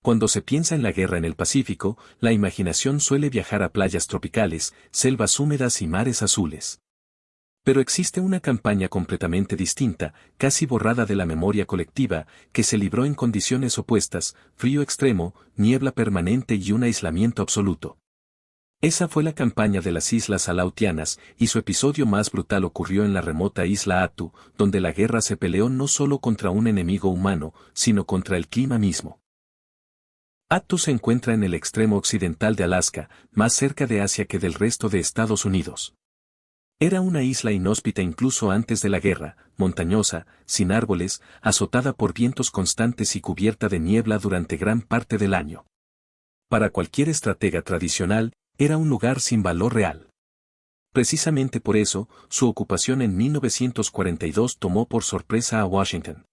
Cuando se piensa en la guerra en el Pacífico, la imaginación suele viajar a playas tropicales, selvas húmedas y mares azules. Pero existe una campaña completamente distinta, casi borrada de la memoria colectiva, que se libró en condiciones opuestas, frío extremo, niebla permanente y un aislamiento absoluto. Esa fue la campaña de las Islas Aleutianas, y su episodio más brutal ocurrió en la remota isla Attu, donde la guerra se peleó no solo contra un enemigo humano, sino contra el clima mismo. Attu se encuentra en el extremo occidental de Alaska, más cerca de Asia que del resto de Estados Unidos. Era una isla inhóspita incluso antes de la guerra, montañosa, sin árboles, azotada por vientos constantes y cubierta de niebla durante gran parte del año. Para cualquier estratega tradicional, era un lugar sin valor real. Precisamente por eso, su ocupación en 1942 tomó por sorpresa a Washington.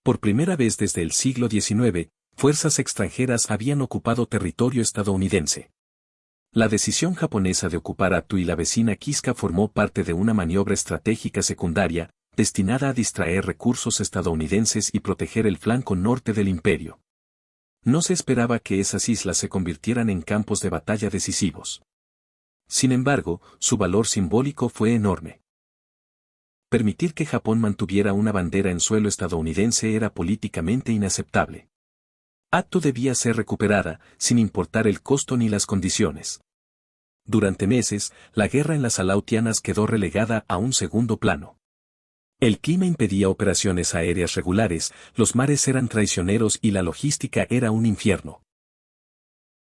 Por primera vez desde el siglo XIX, fuerzas extranjeras habían ocupado territorio estadounidense. La decisión japonesa de ocupar Attu y la vecina Kiska formó parte de una maniobra estratégica secundaria, destinada a distraer recursos estadounidenses y proteger el flanco norte del imperio. No se esperaba que esas islas se convirtieran en campos de batalla decisivos. Sin embargo, su valor simbólico fue enorme. Permitir que Japón mantuviera una bandera en suelo estadounidense era políticamente inaceptable. Attu debía ser recuperada, sin importar el costo ni las condiciones. Durante meses, la guerra en las Aleutianas quedó relegada a un segundo plano. El clima impedía operaciones aéreas regulares, los mares eran traicioneros y la logística era un infierno.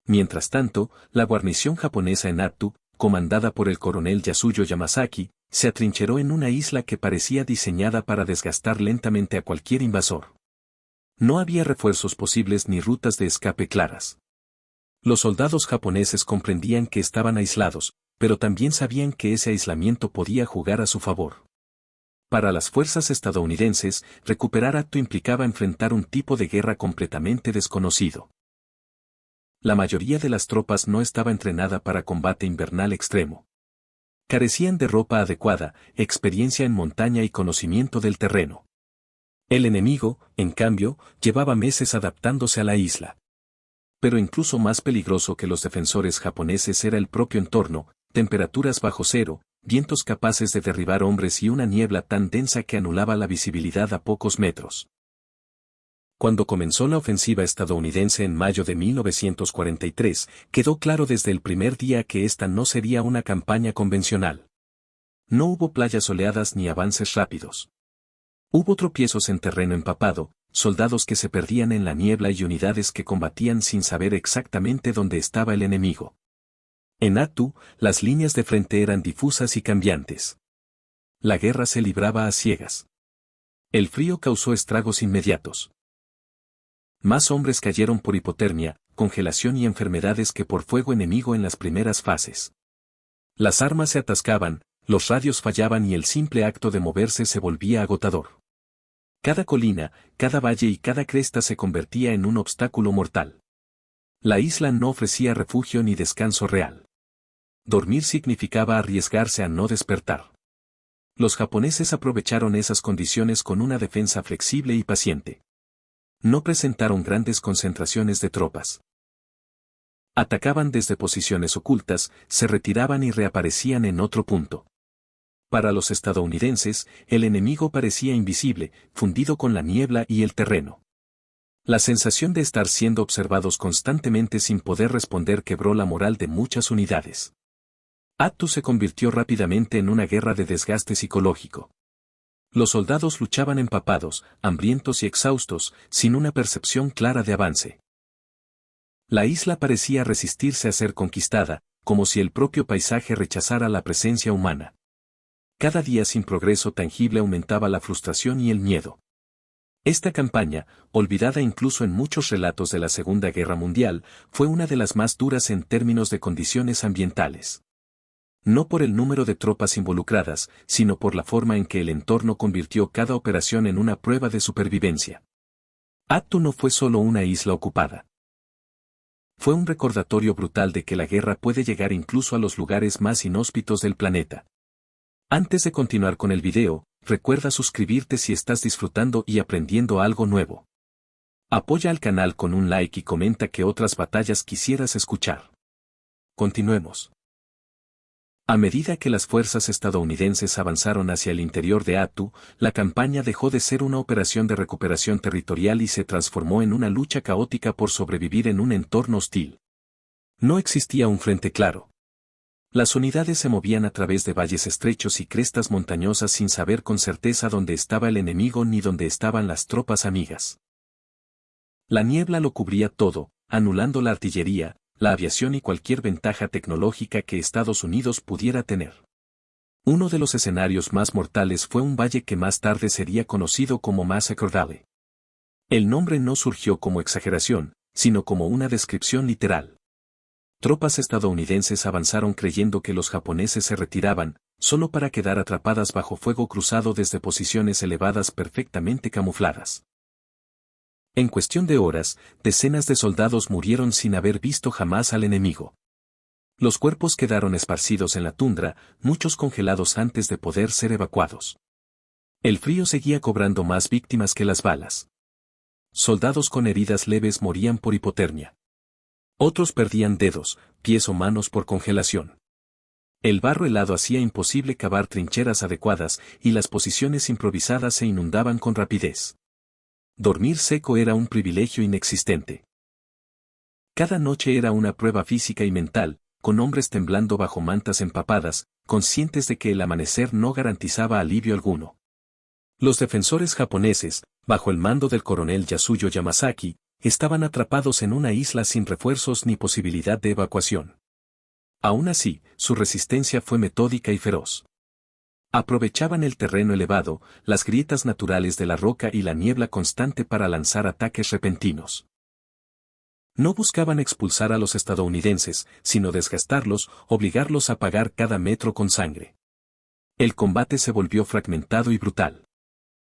Mientras tanto, la guarnición japonesa en Attu, comandada por el coronel Yasuyo Yamasaki, se atrincheró en una isla que parecía diseñada para desgastar lentamente a cualquier invasor. No había refuerzos posibles ni rutas de escape claras. Los soldados japoneses comprendían que estaban aislados, pero también sabían que ese aislamiento podía jugar a su favor. Para las fuerzas estadounidenses, recuperar Attu implicaba enfrentar un tipo de guerra completamente desconocido. La mayoría de las tropas no estaba entrenada para combate invernal extremo. Carecían de ropa adecuada, experiencia en montaña y conocimiento del terreno. El enemigo, en cambio, llevaba meses adaptándose a la isla. Pero incluso más peligroso que los defensores japoneses era el propio entorno, temperaturas bajo cero, vientos capaces de derribar hombres y una niebla tan densa que anulaba la visibilidad a pocos metros. Cuando comenzó la ofensiva estadounidense en mayo de 1943, quedó claro desde el primer día que esta no sería una campaña convencional. No hubo playas soleadas ni avances rápidos. Hubo tropiezos en terreno empapado, soldados que se perdían en la niebla y unidades que combatían sin saber exactamente dónde estaba el enemigo. En Attu, las líneas de frente eran difusas y cambiantes. La guerra se libraba a ciegas. El frío causó estragos inmediatos. Más hombres cayeron por hipotermia, congelación y enfermedades que por fuego enemigo en las primeras fases. Las armas se atascaban, los radios fallaban y el simple acto de moverse se volvía agotador. Cada colina, cada valle y cada cresta se convertía en un obstáculo mortal. La isla no ofrecía refugio ni descanso real. Dormir significaba arriesgarse a no despertar. Los japoneses aprovecharon esas condiciones con una defensa flexible y paciente. No presentaron grandes concentraciones de tropas. Atacaban desde posiciones ocultas, se retiraban y reaparecían en otro punto. Para los estadounidenses, el enemigo parecía invisible, fundido con la niebla y el terreno. La sensación de estar siendo observados constantemente sin poder responder quebró la moral de muchas unidades. Attu se convirtió rápidamente en una guerra de desgaste psicológico. Los soldados luchaban empapados, hambrientos y exhaustos, sin una percepción clara de avance. La isla parecía resistirse a ser conquistada, como si el propio paisaje rechazara la presencia humana. Cada día sin progreso tangible aumentaba la frustración y el miedo. Esta campaña, olvidada incluso en muchos relatos de la Segunda Guerra Mundial, fue una de las más duras en términos de condiciones ambientales. No por el número de tropas involucradas, sino por la forma en que el entorno convirtió cada operación en una prueba de supervivencia. Attu no fue solo una isla ocupada. Fue un recordatorio brutal de que la guerra puede llegar incluso a los lugares más inhóspitos del planeta. Antes de continuar con el video, recuerda suscribirte si estás disfrutando y aprendiendo algo nuevo. Apoya al canal con un like y comenta qué otras batallas quisieras escuchar. Continuemos. A medida que las fuerzas estadounidenses avanzaron hacia el interior de Attu, la campaña dejó de ser una operación de recuperación territorial y se transformó en una lucha caótica por sobrevivir en un entorno hostil. No existía un frente claro. Las unidades se movían a través de valles estrechos y crestas montañosas sin saber con certeza dónde estaba el enemigo ni dónde estaban las tropas amigas. La niebla lo cubría todo, anulando la artillería, la aviación y cualquier ventaja tecnológica que Estados Unidos pudiera tener. Uno de los escenarios más mortales fue un valle que más tarde sería conocido como Massacre Valley. El nombre no surgió como exageración, sino como una descripción literal. Tropas estadounidenses avanzaron creyendo que los japoneses se retiraban, solo para quedar atrapadas bajo fuego cruzado desde posiciones elevadas perfectamente camufladas. En cuestión de horas, decenas de soldados murieron sin haber visto jamás al enemigo. Los cuerpos quedaron esparcidos en la tundra, muchos congelados antes de poder ser evacuados. El frío seguía cobrando más víctimas que las balas. Soldados con heridas leves morían por hipotermia. Otros perdían dedos, pies o manos por congelación. El barro helado hacía imposible cavar trincheras adecuadas y las posiciones improvisadas se inundaban con rapidez. Dormir seco era un privilegio inexistente. Cada noche era una prueba física y mental, con hombres temblando bajo mantas empapadas, conscientes de que el amanecer no garantizaba alivio alguno. Los defensores japoneses, bajo el mando del coronel Yasuyo Yamazaki, estaban atrapados en una isla sin refuerzos ni posibilidad de evacuación. Aún así, su resistencia fue metódica y feroz. Aprovechaban el terreno elevado, las grietas naturales de la roca y la niebla constante para lanzar ataques repentinos. No buscaban expulsar a los estadounidenses, sino desgastarlos, obligarlos a pagar cada metro con sangre. El combate se volvió fragmentado y brutal.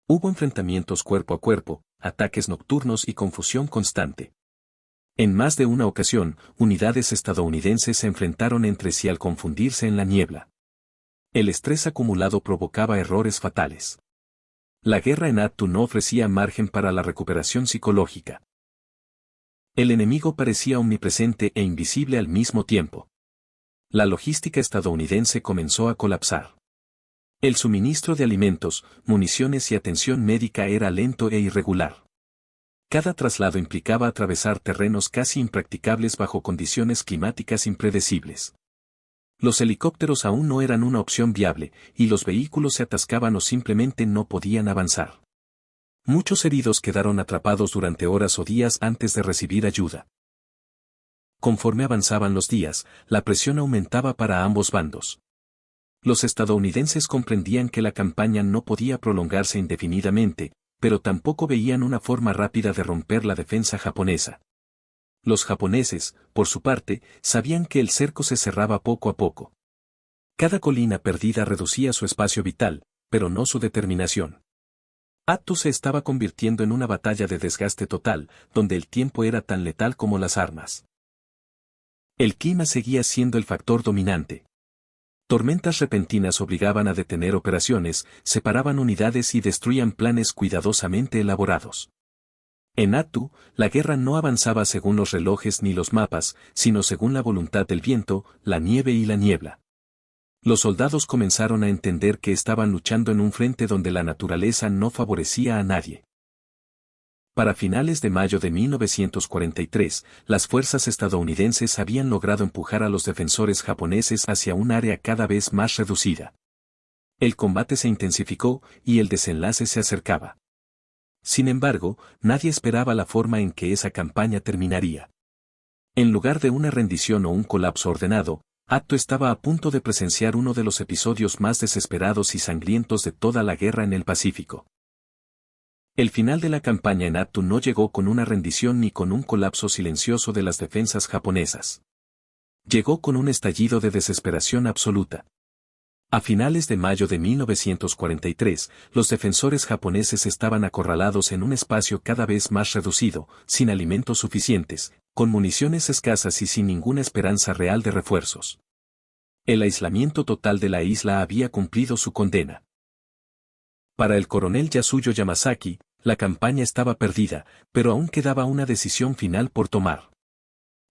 Hubo enfrentamientos cuerpo a cuerpo, ataques nocturnos y confusión constante. En más de una ocasión, unidades estadounidenses se enfrentaron entre sí al confundirse en la niebla. El estrés acumulado provocaba errores fatales. La guerra en Attu no ofrecía margen para la recuperación psicológica. El enemigo parecía omnipresente e invisible al mismo tiempo. La logística estadounidense comenzó a colapsar. El suministro de alimentos, municiones y atención médica era lento e irregular. Cada traslado implicaba atravesar terrenos casi impracticables bajo condiciones climáticas impredecibles. Los helicópteros aún no eran una opción viable, y los vehículos se atascaban o simplemente no podían avanzar. Muchos heridos quedaron atrapados durante horas o días antes de recibir ayuda. Conforme avanzaban los días, la presión aumentaba para ambos bandos. Los estadounidenses comprendían que la campaña no podía prolongarse indefinidamente, pero tampoco veían una forma rápida de romper la defensa japonesa. Los japoneses, por su parte, sabían que el cerco se cerraba poco a poco. Cada colina perdida reducía su espacio vital, pero no su determinación. Attu se estaba convirtiendo en una batalla de desgaste total, donde el tiempo era tan letal como las armas. El clima seguía siendo el factor dominante. Tormentas repentinas obligaban a detener operaciones, separaban unidades y destruían planes cuidadosamente elaborados. En Attu, la guerra no avanzaba según los relojes ni los mapas, sino según la voluntad del viento, la nieve y la niebla. Los soldados comenzaron a entender que estaban luchando en un frente donde la naturaleza no favorecía a nadie. Para finales de mayo de 1943, las fuerzas estadounidenses habían logrado empujar a los defensores japoneses hacia un área cada vez más reducida. El combate se intensificó y el desenlace se acercaba. Sin embargo, nadie esperaba la forma en que esa campaña terminaría. En lugar de una rendición o un colapso ordenado, Attu estaba a punto de presenciar uno de los episodios más desesperados y sangrientos de toda la guerra en el Pacífico. El final de la campaña en Attu no llegó con una rendición ni con un colapso silencioso de las defensas japonesas. Llegó con un estallido de desesperación absoluta. A finales de mayo de 1943, los defensores japoneses estaban acorralados en un espacio cada vez más reducido, sin alimentos suficientes, con municiones escasas y sin ninguna esperanza real de refuerzos. El aislamiento total de la isla había cumplido su condena. Para el coronel Yasuyo Yamazaki, la campaña estaba perdida, pero aún quedaba una decisión final por tomar.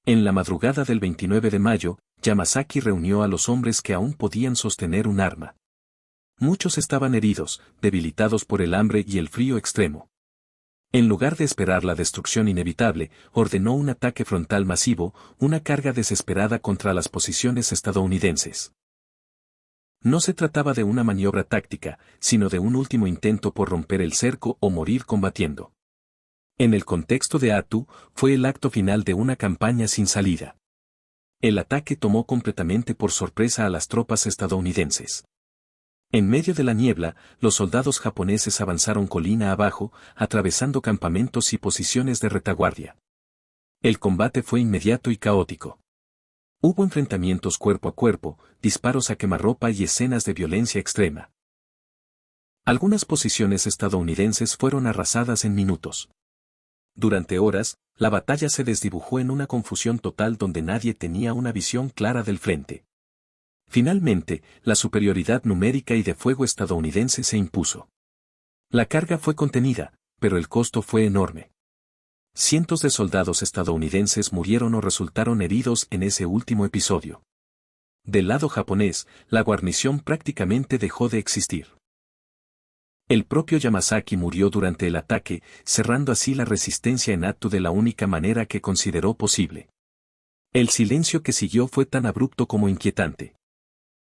En la madrugada del 29 de mayo, Yamasaki reunió a los hombres que aún podían sostener un arma. Muchos estaban heridos, debilitados por el hambre y el frío extremo. En lugar de esperar la destrucción inevitable, ordenó un ataque frontal masivo, una carga desesperada contra las posiciones estadounidenses. No se trataba de una maniobra táctica, sino de un último intento por romper el cerco o morir combatiendo. En el contexto de Attu, fue el acto final de una campaña sin salida. El ataque tomó completamente por sorpresa a las tropas estadounidenses. En medio de la niebla, los soldados japoneses avanzaron colina abajo, atravesando campamentos y posiciones de retaguardia. El combate fue inmediato y caótico. Hubo enfrentamientos cuerpo a cuerpo, disparos a quemarropa y escenas de violencia extrema. Algunas posiciones estadounidenses fueron arrasadas en minutos. Durante horas, la batalla se desdibujó en una confusión total donde nadie tenía una visión clara del frente. Finalmente, la superioridad numérica y de fuego estadounidense se impuso. La carga fue contenida, pero el costo fue enorme. Cientos de soldados estadounidenses murieron o resultaron heridos en ese último episodio. Del lado japonés, la guarnición prácticamente dejó de existir. El propio Yamasaki murió durante el ataque, cerrando así la resistencia en Attu de la única manera que consideró posible. El silencio que siguió fue tan abrupto como inquietante.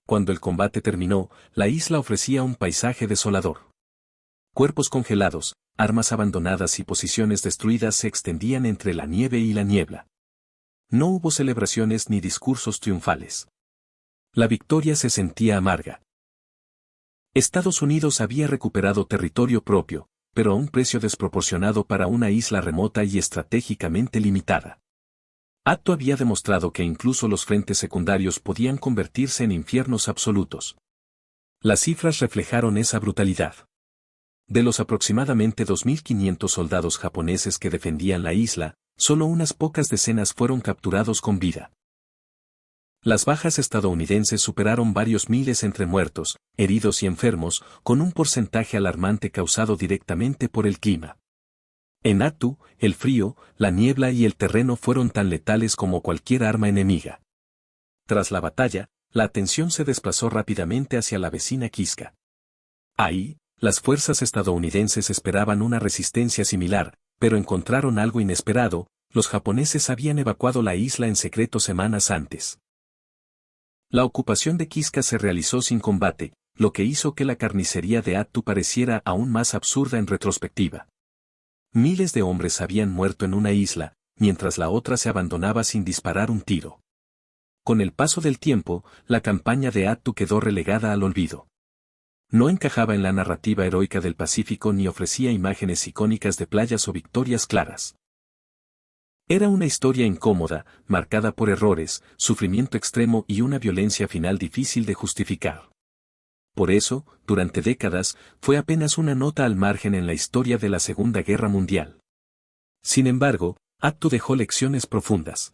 Cuando el combate terminó, la isla ofrecía un paisaje desolador. Cuerpos congelados, armas abandonadas y posiciones destruidas se extendían entre la nieve y la niebla. No hubo celebraciones ni discursos triunfales. La victoria se sentía amarga. Estados Unidos había recuperado territorio propio, pero a un precio desproporcionado para una isla remota y estratégicamente limitada. Attu había demostrado que incluso los frentes secundarios podían convertirse en infiernos absolutos. Las cifras reflejaron esa brutalidad. De los aproximadamente 2.500 soldados japoneses que defendían la isla, solo unas pocas decenas fueron capturados con vida. Las bajas estadounidenses superaron varios miles entre muertos, heridos y enfermos, con un porcentaje alarmante causado directamente por el clima. En Attu, el frío, la niebla y el terreno fueron tan letales como cualquier arma enemiga. Tras la batalla, la atención se desplazó rápidamente hacia la vecina Kiska. Ahí, las fuerzas estadounidenses esperaban una resistencia similar, pero encontraron algo inesperado: los japoneses habían evacuado la isla en secreto semanas antes. La ocupación de Kiska se realizó sin combate, lo que hizo que la carnicería de Attu pareciera aún más absurda en retrospectiva. Miles de hombres habían muerto en una isla, mientras la otra se abandonaba sin disparar un tiro. Con el paso del tiempo, la campaña de Attu quedó relegada al olvido. No encajaba en la narrativa heroica del Pacífico ni ofrecía imágenes icónicas de playas o victorias claras. Era una historia incómoda, marcada por errores, sufrimiento extremo y una violencia final difícil de justificar. Por eso, durante décadas, fue apenas una nota al margen en la historia de la Segunda Guerra Mundial. Sin embargo, Attu dejó lecciones profundas.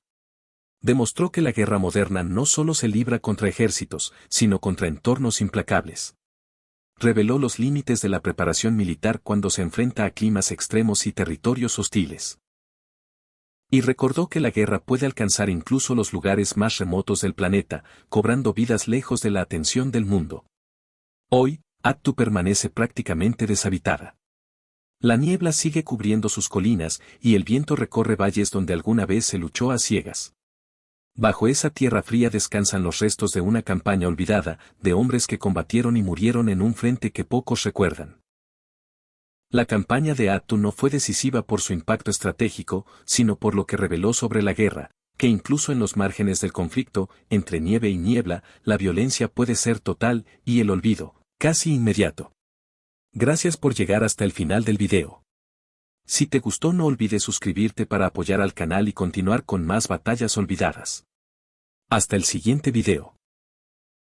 Demostró que la guerra moderna no solo se libra contra ejércitos, sino contra entornos implacables. Reveló los límites de la preparación militar cuando se enfrenta a climas extremos y territorios hostiles. Y recordó que la guerra puede alcanzar incluso los lugares más remotos del planeta, cobrando vidas lejos de la atención del mundo. Hoy, Attu permanece prácticamente deshabitada. La niebla sigue cubriendo sus colinas y el viento recorre valles donde alguna vez se luchó a ciegas. Bajo esa tierra fría descansan los restos de una campaña olvidada, de hombres que combatieron y murieron en un frente que pocos recuerdan. La campaña de Attu no fue decisiva por su impacto estratégico, sino por lo que reveló sobre la guerra, que incluso en los márgenes del conflicto, entre nieve y niebla, la violencia puede ser total y el olvido casi inmediato. Gracias por llegar hasta el final del video. Si te gustó, no olvides suscribirte para apoyar al canal y continuar con más batallas olvidadas. Hasta el siguiente video.